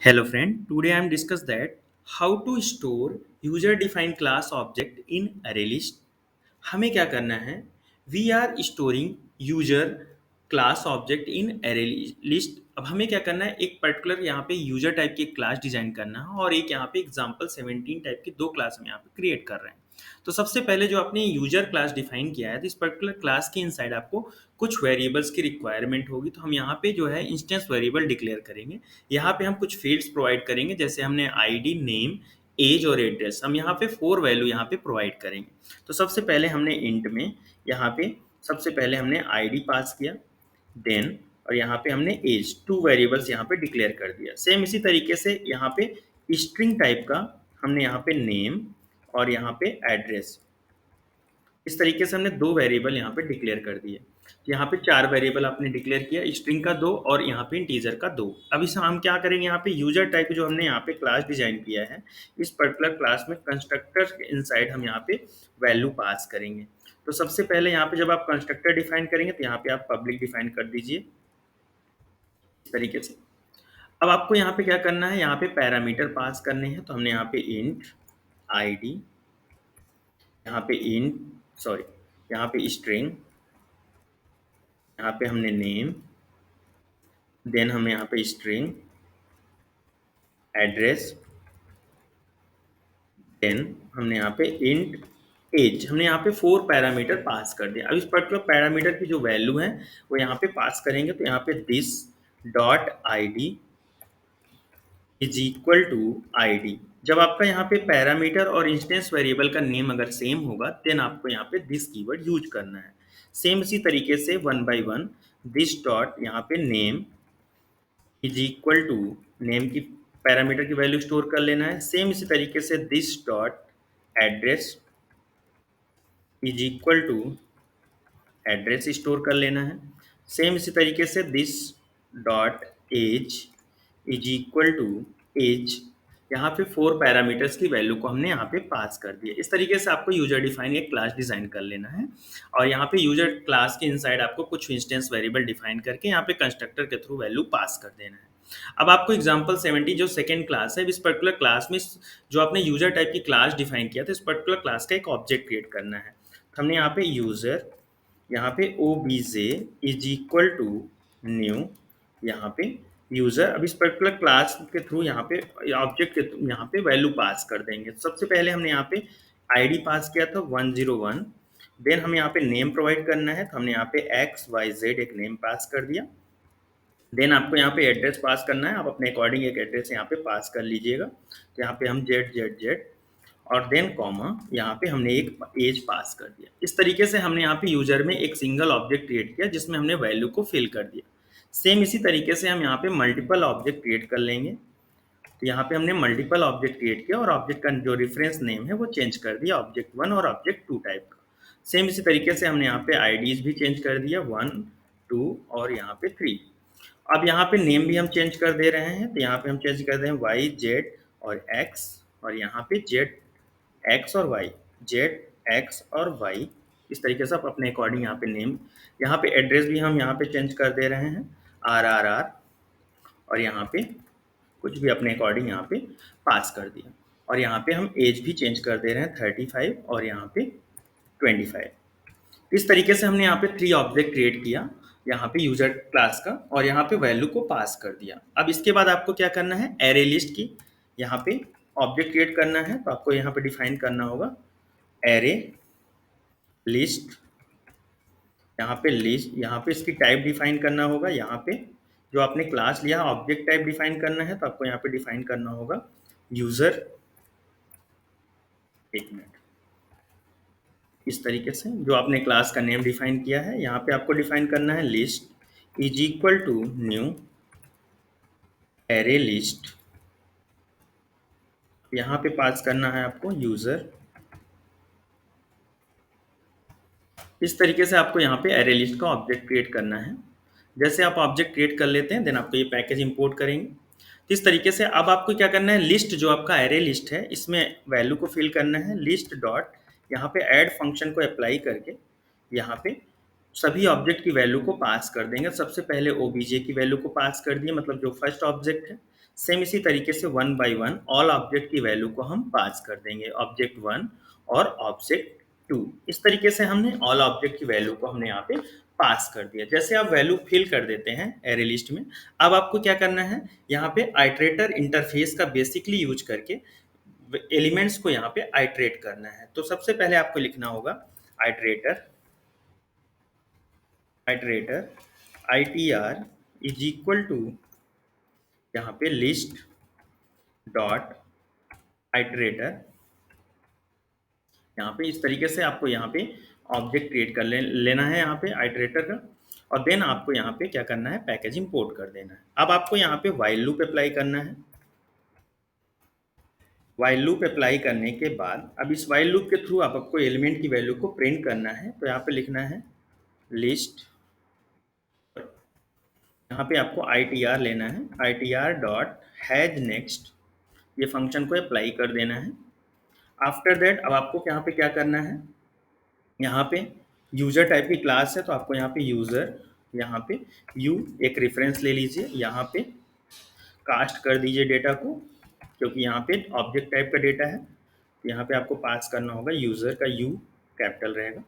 Hello friend, today I am discuss that how to store user defined class object in array list. हमें क्या करना है? We are storing user class object in array list. अब हमें क्या करना है? एक पर्टिकुलर यहाँ पे यूजर टाइप की एक क्लास डिजाइन करना है और एक यहाँ पे एग्जाम्पल 17 टाइप की दो क्लास हम यहाँ पे क्रिएट कर रहे हैं. तो सबसे पहले जो आपने यूजर क्लास डिफाइन किया है, तो इस पर्टिकुलर क्लास के इनसाइड आपको कुछ वेरिएबल्स की रिक्वायरमेंट होगी. तो हम यहाँ पे जो है इंस्टेंस वेरिएबल डिक्लेयर करेंगे. यहाँ पे हम कुछ फील्ड्स प्रोवाइड करेंगे, जैसे हमने आईडी, नेम, एज और एड्रेस. हम यहाँ पे 4 वैल्यू यहाँ पे प्रोवाइड करेंगे. तो सबसे पहले हमने इंट में यहाँ पे सबसे पहले हमने आईडी पास किया, देन और यहाँ पे हमने एज, 2 वेरिएबल्स यहाँ पे डिक्लेयर कर दिया. सेम इसी तरीके से यहाँ पे स्ट्रिंग टाइप का हमने यहाँ पे नेम और यहाँ पे एड्रेस, इस तरीके से हमने 2 वेरिएबल यहाँ पे डिक्लेयर कर दिए. यहाँ पे 4 वेरिएबल आपने डिक्लेयर किया, स्ट्रिंग का 2 और यहाँ पे इंटीजर का 2. अब इसे हम क्या करेंगे? यहाँ पे यूजर टाइप जो हमने यहाँ पे क्लास डिजाइन किया है, इस पर्टिकुलर क्लास में कंस्ट्रक्टर इनसाइड हम यहाँ पे वैल्यू पास करेंगे. तो सबसे पहले यहाँ पे जब आप कंस्ट्रक्टर डिफाइन करेंगे तो यहाँ पे आप पब्लिक डिफाइन कर दीजिए इस तरीके से. अब आपको यहाँ पे क्या करना है? यहाँ पे पैरामीटर पास करने हैं. तो हमने यहाँ पे इंट आईडी, यहाँ पे यहाँ पे स्ट्रिंग, यहाँ पे हमने नेम, देन हमें यहाँ पे स्ट्रिंग, एड्रेस, देन हमने यहाँ पे इंट एज. हमने यहाँ पे 4 पैरामीटर पास कर दिया. अब इस पर्टिकुलर पैरामीटर की जो वैल्यू है वो यहाँ पे पास करेंगे. तो यहाँ पे this dot ID is equal to ID. जब आपका यहाँ पे पैरामीटर और इंस्टेंस वेरिएबल का नेम अगर सेम होगा, देन आपको यहाँ पे दिस कीवर्ड यूज करना है. सेम इसी तरीके से one by one this dot यहाँ पे name is equal to name की पैरामीटर की वैल्यू स्टोर कर लेना है. सेम इसी तरीके से this dot address is equal to address store कर लेना है. सेम इसी तरीके से this dot age is equal to age. यहाँ पे 4 पैरामीटर्स की वैल्यू को हमने यहाँ पे पास कर दिया. इस तरीके से आपको यूजर डिफाइन एक क्लास डिजाइन कर लेना है और यहाँ पे यूजर क्लास के इनसाइड आपको कुछ इंस्टेंस वेरिएबल डिफाइन करके यहाँ पे कंस्ट्रक्टर के थ्रू वैल्यू पास कर देना है. अब आपको एग्जांपल 70 जो सेकंड क्लास है, इस पर्टिकुलर क्लास में जो आपने यूजर टाइप की क्लास डिफाइन किया था, इस पर्टिकुलर क्लास का एक ऑब्जेक्ट क्रिएट करना है. तो हमने यहाँ पे यूजर, यहाँ पे obj is equal to new, यहाँ पे यूजर. अब इस पर्टिकुलर क्लास के थ्रू यहाँ पे ऑब्जेक्ट के यहाँ पे वैल्यू पास कर देंगे. सबसे पहले हमने यहाँ पे आईडी पास किया था 101. देन हमें यहाँ पे नेम प्रोवाइड करना है. तो हमने यहाँ पे XYZ एक नेम पास कर दिया. देन आपको यहाँ पे एड्रेस पास करना है. आप अपने अकॉर्डिंग एक एड्रेस यहाँ पे पास कर लीजिएगा. तो यहाँ पे हम ZZZ और देन कॉमा यहाँ पे हमने एक एज पास कर दिया. इस तरीके से हमने यहाँ पे यूजर में एक सिंगल ऑब्जेक्ट क्रिएट किया जिसमें हमने वैल्यू को फिल कर दिया. सेम इसी तरीके से हम यहाँ पे मल्टीपल ऑब्जेक्ट क्रिएट कर लेंगे. तो यहाँ पे हमने मल्टीपल ऑब्जेक्ट क्रिएट किया और ऑब्जेक्ट का जो रेफरेंस नेम है वो चेंज कर दिया, ऑब्जेक्ट 1 और ऑब्जेक्ट 2 टाइप का. सेम इसी तरीके से हमने यहाँ पे आईडीज भी चेंज कर दिया, 1, 2 और यहाँ पे 3. अब यहाँ पे नेम भी हम चेंज कर दे रहे हैं. तो यहाँ पे हम चेंज कर रहे हैं YZ और X और यहाँ पे ZX और Y, ZX और Y. इस तरीके से आप अपने अकॉर्डिंग यहाँ पे नेम, यहाँ पे एड्रेस भी हम यहाँ पे चेंज कर दे रहे हैं, RRR, और यहाँ पे कुछ भी अपने अकॉर्डिंग यहाँ पे पास कर दिया. और यहाँ पे हम एज भी चेंज कर दे रहे हैं, 35 और यहाँ पे 25. इस तरीके से हमने यहाँ पे 3 ऑब्जेक्ट क्रिएट किया यहाँ पे यूजर क्लास का और यहाँ पे वैल्यू को पास कर दिया. अब इसके बाद आपको क्या करना है? एरे लिस्ट की यहाँ पे ऑब्जेक्ट क्रिएट करना है. तो आपको यहाँ पे डिफाइन करना होगा एरे लिस्ट. यहाँ पे लिस्ट, यहाँ पे इसकी टाइप डिफाइन करना होगा. यहाँ पे जो आपने क्लास लिया ऑब्जेक्ट टाइप डिफाइन करना है. तो आपको यहाँ पे डिफाइन करना होगा यूजर, एक मिनट, इस तरीके से जो आपने क्लास का नेम डिफाइन किया है यहाँ पे आपको डिफाइन करना है list is equal to new array list. यहाँ पे पास करना है आपको यूजर. इस तरीके से आपको यहाँ पे एरे लिस्ट का ऑब्जेक्ट क्रिएट करना है. जैसे आप ऑब्जेक्ट क्रिएट कर लेते हैं, देन आपको ये पैकेज इंपोर्ट करेंगे. तो इस तरीके से अब आपको क्या करना है? लिस्ट जो आपका एरे लिस्ट है इसमें वैल्यू को फिल करना है. लिस्ट डॉट यहाँ पे ऐड फंक्शन को अप्लाई करके यहाँ पे सभी ऑब्जेक्ट की वैल्यू को पास कर देंगे. सबसे पहले obj की वैल्यू को पास कर दिए, मतलब जो फर्स्ट ऑब्जेक्ट है. सेम इसी तरीके से one by one all object की वैल्यू को हम पास कर देंगे, ऑब्जेक्ट वन और ऑब्जेक्ट टू। इस तरीके से हमने ऑल ऑब्जेक्ट की वैल्यू को हमने यहाँ पे पास कर दिया। जैसे आप वैल्यू फिल कर देते हैं एरे लिस्ट में, अब आपको क्या करना है, यहाँ पे आइट्रेटर इंटरफेस का बेसिकली यूज करके एलिमेंट्स को यहाँ पे आइट्रेट करना है। तो सबसे पहले आपको लिखना होगा iterator, iterator ITR is equal to यहाँ पे लिस्ट डॉट आइट्रेटर। यहाँ पे इस तरीके से आपको यहाँ पे ऑब्जेक्ट क्रिएट कर लेना है यहाँ पे आइट्रेटर का, और देन आपको यहाँ पे क्या करना है, पैकेज इंपोर्ट कर देना है। अब आपको यहाँ पे व्हाइल लूप अप्लाई करना है। व्हाइल लूप अप्लाई करने के बाद अब इस व्हाइल लूप के थ्रू आपको एलिमेंट की वैल्यू को प्रिंट करना है। तो यहाँ पे लिखना है लिस्ट, यहाँ पे आपको ITR लेना है, ITR डॉट हैज नेक्स्ट, ये फंक्शन को अप्लाई कर देना है। आफ्टर दैट अब आपको यहाँ पे क्या करना है, यहाँ पे यूजर टाइप की क्लास है तो आपको यहाँ पे यूजर, यहाँ पे यू एक रेफरेंस ले लीजिए, यहाँ पे कास्ट कर दीजिए डेटा को, क्योंकि यहाँ पे ऑब्जेक्ट टाइप का डेटा है। तो यहाँ पे आपको पास करना होगा यूजर का यू कैपिटल रहेगा।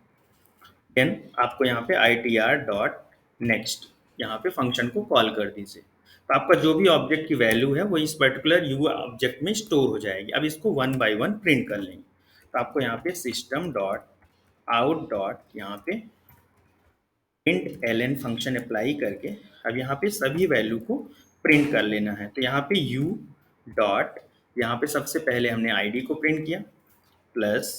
देन आपको यहाँ पे ITR डॉट नेक्स्ट, यहाँ पे फंक्शन को कॉल कर दीजिए। तो आपका जो भी ऑब्जेक्ट की वैल्यू है वो इस पर्टिकुलर यू ऑब्जेक्ट में स्टोर हो जाएगी। अब इसको वन बाय वन प्रिंट कर लेंगे। तो आपको यहाँ पे सिस्टम डॉट आउट डॉट यहाँ पे प्रिंट ln फंक्शन अप्लाई करके अब यहाँ पे सभी वैल्यू को प्रिंट कर लेना है। तो यहाँ पे u डॉट, यहाँ पे सबसे पहले हमने ID को प्रिंट किया, प्लस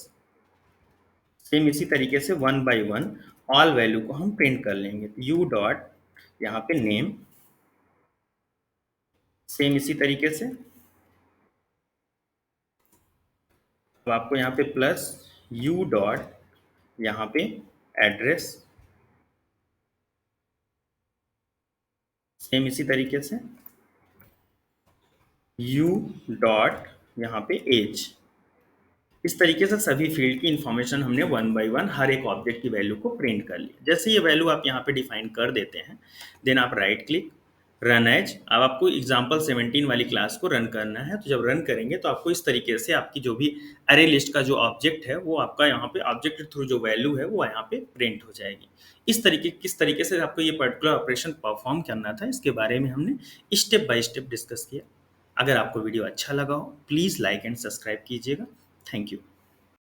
सेम इसी तरीके से one by one all value को हम प्रिंट कर लेंगे। तो u डॉट यहाँ पे नेम, सेम इसी तरीके से अब आपको यहाँ पे प्लस u डॉट यहाँ पे एड्रेस, सेम इसी तरीके से u डॉट यहाँ पे एज। इस तरीके से सभी फील्ड की इंफॉर्मेशन हमने वन बाय वन हर एक ऑब्जेक्ट की वैल्यू को प्रिंट कर ली। जैसे ये वैल्यू आप यहाँ पे डिफाइन कर देते हैं, देन आप राइट क्लिक रन एज। अब आपको एग्जांपल 17 वाली क्लास को रन करना है। तो जब रन करेंगे तो आपको इस तरीके से आपकी जो भी अरे लिस्ट का जो ऑब्जेक्ट है वो आपका यहाँ पे ऑब्जेक्ट के थ्रू जो वैल्यू है वो यहाँ पे प्रिंट हो जाएगी। किस तरीके से आपको ये पर्टिकुलर ऑपरेशन परफॉर्म करना था, इसके बारे में हमने स्टेप बाय स्टेप डिस्कस किया। अगर आपको वीडियो अच्छा लगा हो प्लीज़ लाइक एंड सब्सक्राइब कीजिएगा। Thank you.